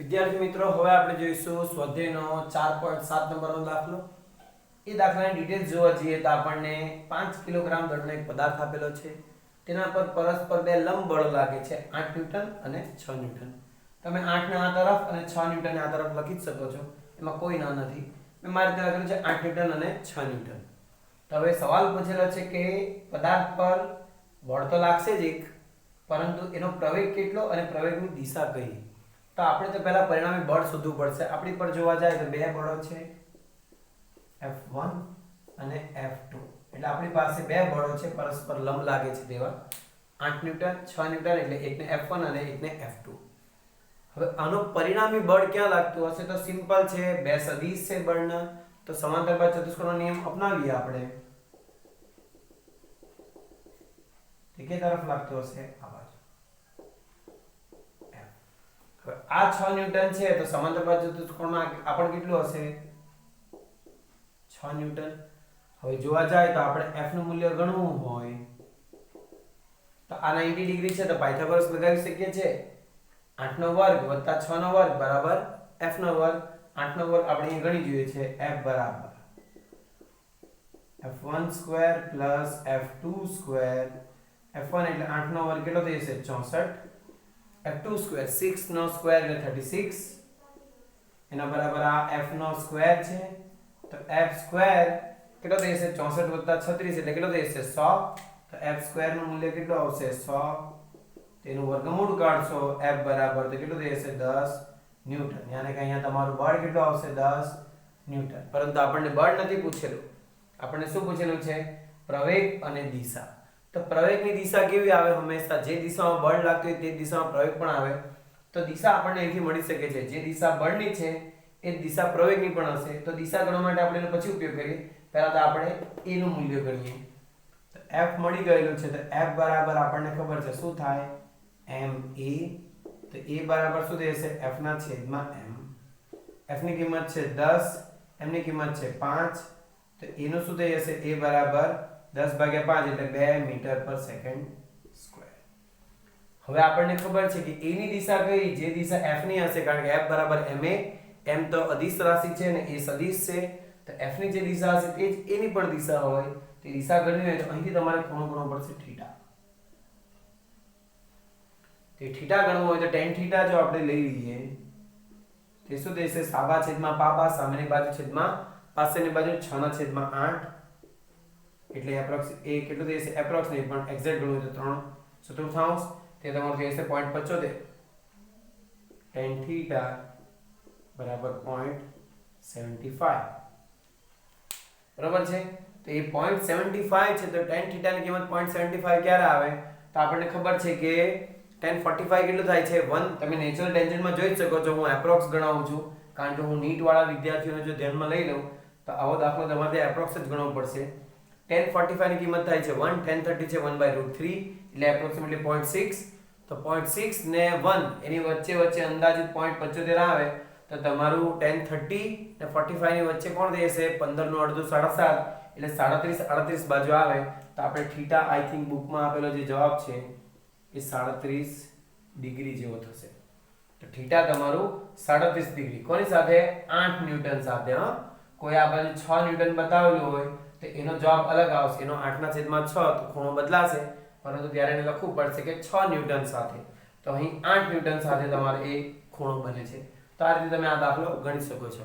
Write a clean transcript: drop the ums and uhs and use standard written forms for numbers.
વિદ્યાર્થી મિત્રો, હવે આપણે જોઈશું સ્વાધ્યાયનો 4.7 નંબરનો દાખલો. એ દાખલાની ડિટેલ્સ જોવા જઈએ તો આપણને 5 કિલોગ્રામ દળનો એક પદાર્થ આપેલો છે. તેના પર પરસ્પર બે લંબ બળ લાગે છે, 8 ન્યૂટન અને 6 ન્યૂટન. તમે 8 ને આ તરફ અને 6 ન્યૂટન આ તરફ લખી શકો છો, એમાં કોઈ ના નથી. મેં મારી રીતે લખેલું છે 8 ન્યૂટન અને 6 ન્યૂટન. તો હવે સવાલ પૂછેલો છે કે પદાર્થ પર બળ તો લાગશે જ એક, પરંતુ એનો પ્રવેગ કેટલો અને પ્રવેગની દિશા કઈ. તો આપણે તો પહેલા પરિણામી બળ શોધવું પડશે. આપણી પર જોવા જાય તો બે બળો છે, F1 અને F2. એટલે આપણી પાસે બે બળો છે પરસ્પર લંબ લાગે છે તેવા, 8 ન્યૂટન 6 ન્યૂટન, એટલે એકને F1 અને એકને F2. હવે આનો પરિણામી બળ ક્યાં લાગતું હશે? તો સિમ્પલ છે, બે સદિશ છે બળના, તો સમાંતર બાજુ ચતુષ્કોણનો નિયમ અપનાવીએ આપણે. તે કે તરફ લાગતું હશે? આ બાજુ. હવે આ 6 ન્યૂટન છે તો સમાંતર બાજુ ચતુષ્કોણમાં આપણ કેટલું હશે? 6 ન્યૂટન. હવે જોવા જાય તો આપણે f નું મૂલ્ય ગણવું હોય તો આ 90 ડિગ્રી છે તો પાયથાગોરસ લગાવી શકીએ છીએ. 8 નો વર્ગ વત્તા 6 નો વર્ગ બરાબર f નો વર્ગ. 8 નો વર્ગ આપણે અહીં ગણી જોઈએ છે, f બરાબર f1 square plus f2 square. f1 એટલે 8 નો વર્ગ કેટલો થઈ જશે? 64. f2 સ્ક્વેર 6 નો સ્ક્વેર એટલે 36, એના બરાબર આ f નો સ્ક્વેર છે તો f સ્ક્વેર કેટલો થઈ જશે? 64 વત્તા 36 એટલે કેટલો થઈ જશે? 100. તો f સ્ક્વેર નું મૂલ્ય કેટલું આવશે? 100. તેનું વર્ગમૂળ કાઢશો, f બરાબર તો કેટલું થઈ જશે? 10 ન્યૂટન. યાને કે અહીંયા તમારું બળ કેટલું આવશે? 10 ન્યૂટન. પરંતુ આપણને બળ નથી પૂછેલું, આપણને શું પૂછેલું છે? પ્રવેગ અને દિશા. તો પ્રવેગની દિશા કેવી આવે? હંમેશા જે દિશામાં બળ લાગતું હોય તે દિશામાં પ્રવેગ પણ આવે. તો દિશા આપણને અહીંથી મળી શકે છે, જે દિશા બળની છે એ દિશા પ્રવેગની પણ હશે. તો દિશા ગણવા માટે આપણે એનો પછી ઉપયોગ કરીએ. પહેલા તો આપણે a નું મૂલ્ય ગણીએ. તો f મળી ગયેલું છે તો f બરાબર આપણને ખબર છે શું થાય? ma. તો a બરાબર શું થઈ જશે? f ના છેદમાં m. f ની કિંમત છે 10, m ની કિંમત છે 5. તો a નું શું થઈ જશે? a બરાબર 10 ભાગ્યા 5 એટલે 2 મીટર પર સેકન્ડ સ્ક્વેર. હવે આપણને ખબર છે કે a ની દિશા કઈ? જે દિશા f ની હશે, કારણ કે f બરાબર ma. m તો અદિશ રાશિ છે ને એ સદિશ છે, તો f ની જે દિશા હશે તે જ a ની પણ દિશા હોય. તે દિશા ગણવી હોય તો અહીંથી તમારે ખૂણો ગણવો પડશે થીટા. તે થીટા ગણવો હોય તો tan થીટા જો આપણે લઈ લઈએ તે શું થશે? સાબા છેદમાં પાબા, સામેની બાજુ છેદમાં પાછળની બાજુ 6 ના છેદમાં 8. એટલે એપ્રોક્સ એ કેટલું થઈ જશે? એપ્રોક્સ નહીં પણ એક્ઝેક્ટ ગણવું તો 3/4. તે તમારું થઈ જશે 0.75. tan થીટા બરાબર 0.75. બરાબર છે. તો એ 0.75 છે તો tan થીટા ની કિંમત 0.75 ક્યારે આવે? તો આપણને ખબર છે કે tan 45 કેટલું થાય છે? 1. તમે નેચરલ ટેન્જન્ટમાં જોઈ શકો છો, હું એપ્રોક્સ ગણાવું છું કારણ કે હું નીટ વાળા વિદ્યાર્થીઓને જો ધ્યાનમાં લઈ લઉં તો આવો દાખલો તમારે એપ્રોક્સ જ ગણવો પડશે. tan 45 ની કિંમત થાય છે 1, tan 30 છે 1/√3 એટલે એપ્રોક્સિમેટલી 0.6. તો 0.6 ને 1 એની વચ્ચે અંદાજિત 0.75 આવે તો તમારું tan 30 ને 45 ની વચ્ચે કોણ થઈ જશે? 15 નું અડધું 7.5 એટલે 37 બાજુ આવે. તો આપણે થીટા આઈ થિંક બુકમાં આપેલો જે જવાબ છે એ 37 ડિગ્રી જેવો થશે. તો થીટા તમારું 37 ડિગ્રી કોની સાથે? 8 ન્યૂટન સાથે. કોઈ આ બાજુ 6 ન્યૂટન બતાવેલું હોય તો એનો જવાબ અલગ આવશે. એનો 8/6 તો ખૂણો બદલાશે, પરંતુ ત્યારે એને લખવું પડશે કે 6 ન્યૂટન સાથે. તો અહીં 8 ન્યૂટન સાથે તમારે એ ખૂણો બને છે. તો આ રીતે તમે આ દાખલો ગણી શકો છો.